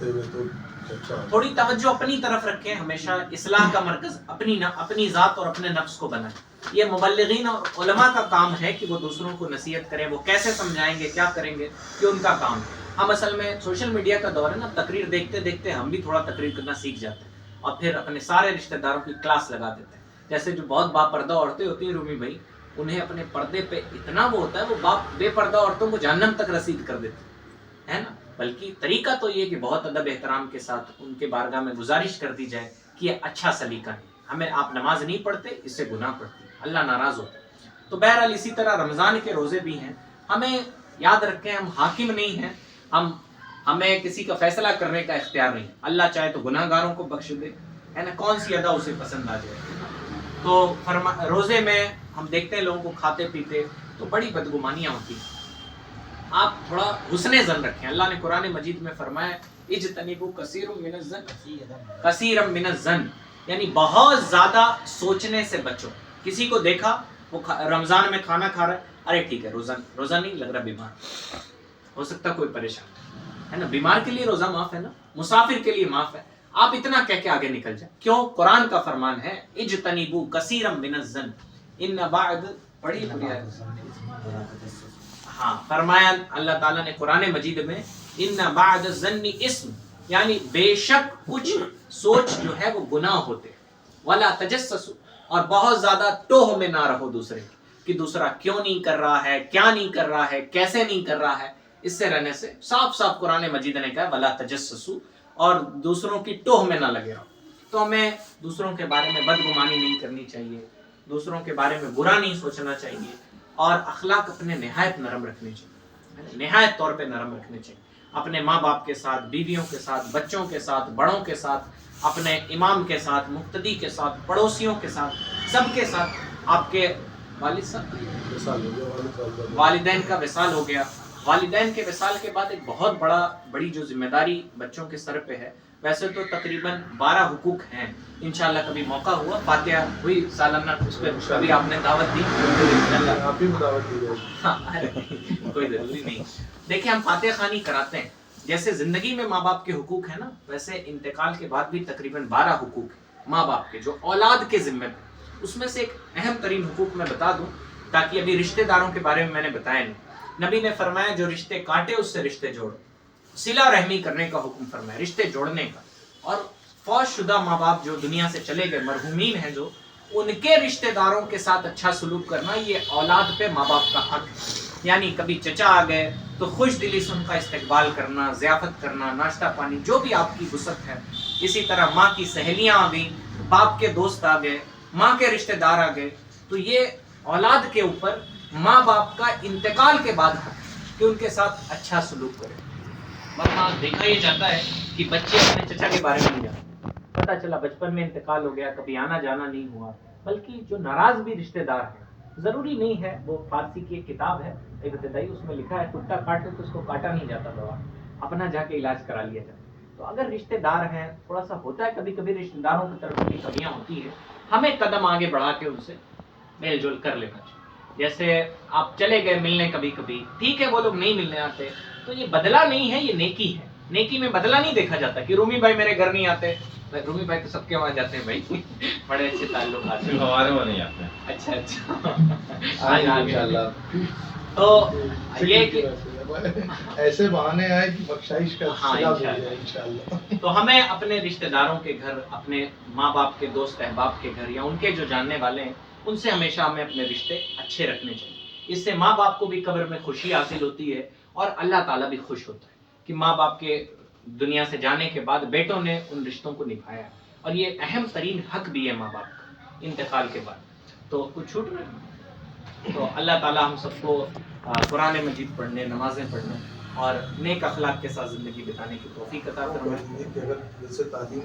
کرتے ہوئے تو تھوڑی توجہ اپنی طرف رکھیں، ہمیشہ اصلاح کا مرکز اپنی ذات اور اپنے نفس کو بنائیں. یہ مبلغین اور علماء کا کام ہے کہ وہ دوسروں کو نصیحت کریں، وہ کیسے سمجھائیں گے، کیا کریں گے، یہ ان کا کام ہے. ہم اصل میں سوشل میڈیا کا دور ہے نا، تقریر دیکھتے دیکھتے ہم بھی تھوڑا تقریر کرنا سیکھ جاتے ہیں اور پھر اپنے سارے رشتہ داروں کی کلاس لگا دیتے ہیں. جیسے جو بہت باپردہ عورتیں ہوتی ہیں رومی بھائی، انہیں اپنے پردے پہ اتنا وہ ہوتا ہے، وہ باپ بے پردہ عورتوں کو جہنم تک رسید کر دیتے ہیں، ہے نا. بلکہ طریقہ تو یہ کہ بہت ادب احترام کے ساتھ ان کے بارگاہ میں گزارش کر دی جائے کہ یہ اچھا سلیقہ ہے، ہمیں آپ نماز نہیں پڑھتے، اس سے گناہ پڑتی ہے، اللہ ناراض ہوتا ہے. تو بہرحال اسی طرح رمضان کے روزے بھی ہیں. ہمیں یاد رکھیں ہم حاکم نہیں ہیں، ہمیں کسی کا فیصلہ کرنے کا اختیار نہیں. اللہ چاہے تو گناہ گاروں کو بخش دے، ہے نا، کون سی ادا اسے پسند آ جائے. تو روزے میں ہم دیکھتے ہیں لوگوں کو کھاتے پیتے تو بڑی بدگمانیاں ہوتی ہیں. آپ تھوڑا حسن ظن رکھیں. اللہ نے قرآن مجید میں فرمایا اجتنبوا کثیرا من الظن، یعنی بہت زیادہ سوچنے سے بچو. کسی کو دیکھا وہ رمضان میں کھانا کھا رہا ہے، ارے ٹھیک ہے روزہ نہیں لگ رہا، بیمار ہو سکتا کوئی پریشان ہے نا، بیمار کے لیے روزہ معاف ہے نا، مسافر کے لیے معاف ہے. آپ اتنا کہہ کے آگے نکل جائیں. کیوں؟ قرآن کا فرمان ہے اجتنبوا کثیرا من الظن ان بعد بڑی ہاں فرمایا اللہ تعالیٰ نے قرآن مجید میں ان بعد الظن اسم، یعنی بے شک کچھ سوچ جو ہے وہ گناہ ہوتے. ولا تجسسوا، اور بہت زیادہ ٹوہ میں نہ رہو دوسرے کہ دوسرا کیوں نہیں کر رہا ہے، کیا نہیں کر رہا ہے، کیسے نہیں کر رہا ہے. اس سے رہنے سے صاف صاف قرآن مجید نے کہا ولا تجسسوا، اور دوسروں کی ٹوہ میں نہ لگے رہو. تو ہمیں دوسروں کے بارے میں بدگمانی نہیں کرنی چاہیے، دوسروں کے بارے میں برا نہیں سوچنا چاہیے، اور اخلاق اپنے نہایت نرم رکھنے چاہیے، نہایت طور پہ نرم رکھنے چاہیے. اپنے ماں باپ کے ساتھ، بیویوں کے ساتھ، بچوں کے ساتھ، بڑوں کے ساتھ، اپنے امام کے ساتھ، مقتدی کے ساتھ، پڑوسیوں کے ساتھ، سب کے ساتھ. آپ کے والد صاحب والدین کا وصال ہو گیا. والدین کے وصال کے بعد ایک بہت بڑی جو ذمہ داری بچوں کے سر پہ ہے. ویسے تو تقریباً 12 حقوق ہیں. انشاءاللہ کبھی موقع ہوا، فاتحہ ہوئی سالانہ، اس پہ کبھی آپ نے دعوت دی، آپ بھی دعوت دی کوئی ضروری نہیں. دیکھیں ہم فاتحہ خوانی کراتے ہیں. جیسے زندگی میں ماں باپ کے حقوق ہیں نا، ویسے انتقال کے بعد بھی تقریباً 12 حقوق ہیں ماں باپ کے جو اولاد کے ذمے پہ. اس میں سے ایک اہم ترین حقوق میں بتا دوں، تاکہ ابھی رشتہ داروں کے بارے میں نے بتایا نہیں. نبی نے فرمایا جو رشتے کاٹے اس سے رشتے جوڑو. صلہ رحمی کرنے کا حکم فرمایا، رشتے جوڑنے کا. اور فوت شدہ ماں باپ جو دنیا سے چلے گئے، مرحومین ہیں جو، ان کے رشتہ داروں کے ساتھ اچھا سلوک کرنا یہ اولاد پہ ماں باپ کا حق ہے. یعنی کبھی چچا آ گئے تو خوش دلی سے ان کا استقبال کرنا، ضیافت کرنا، ناشتہ پانی جو بھی آپ کی وسعت ہے. اسی طرح ماں کی سہیلیاں آ گئیں، باپ کے دوست آ گئے، ماں کے رشتہ دار آ گئے، تو یہ اولاد کے اوپر ماں باپ کا انتقال کے بعد حق ہے کہ ان کے ساتھ اچھا سلوک کرے. ورنہ دیکھا یہ جاتا ہے کہ بچے اپنے چچا کے بارے میں نہیں جانتے. پتہ چلا بچپن میں انتقال ہو گیا، کبھی آنا جانا نہیں ہوا. بلکہ جو ناراض بھی رشتہ دار ہیں، ضروری نہیں ہے، وہ فارسی کی ایک کتاب ہے ابتدائی، اس میں لکھا ہے کتا کاٹے تو اس کو کاٹا نہیں جاتا دوا، اپنا جا کے علاج کرا لیا جائے. تو اگر رشتہ دار ہیں، تھوڑا سا ہوتا ہے کبھی کبھی رشتہ داروں کی طرف کی کمیاں ہوتی ہے، ہمیں قدم آگے بڑھا کے ان سے میل جول کر لینا چاہیے. جیسے آپ چلے گئے ملنے کبھی کبھی، ٹھیک ہے وہ لوگ نہیں ملنے آتے تو یہ بدلہ نہیں ہے، یہ نیکی ہے. نیکی میں بدلہ نہیں دیکھا جاتا کہ رومی بھائی میرے گھر نہیں آتے. رومی بھائی تو سب کے وہاں جاتے ہیں بھائی، بڑے اچھے تعلقات ہیں. ہمارے وہاں نہیں آتے. اچھا انشاءاللہ. تو یہ کہ ایسے بہانے آئے کہ بخشائش کا ہاں انشاءاللہ. تو ہمیں اپنے رشتہ داروں کے گھر، اپنے ماں باپ کے دوست احباب کے گھر یا ان کے جو جاننے والے ہیں ان سے ہمیشہ ہمیں اپنے رشتے اچھے رکھنے چاہیے. اس سے ماں باپ کو بھی قبر میں خوشی حاصل ہوتی ہے اور اللہ تعالیٰ بھی خوش ہوتا ہے کہ ماں باپ کے دنیا سے جانے کے بعد بیٹوں نے ان رشتوں کو نبھایا. اور یہ اہم ترین حق بھی ہے ماں باپ کا انتقال کے بعد. تو کچھ چھوٹ رہا. تو اللہ تعالیٰ ہم سب کو قرآن مجید پڑھنے، نمازیں پڑھنے اور نیک اخلاق کے ساتھ زندگی بتانے کی توفیق عطا فرمائے. جیسے تعلیم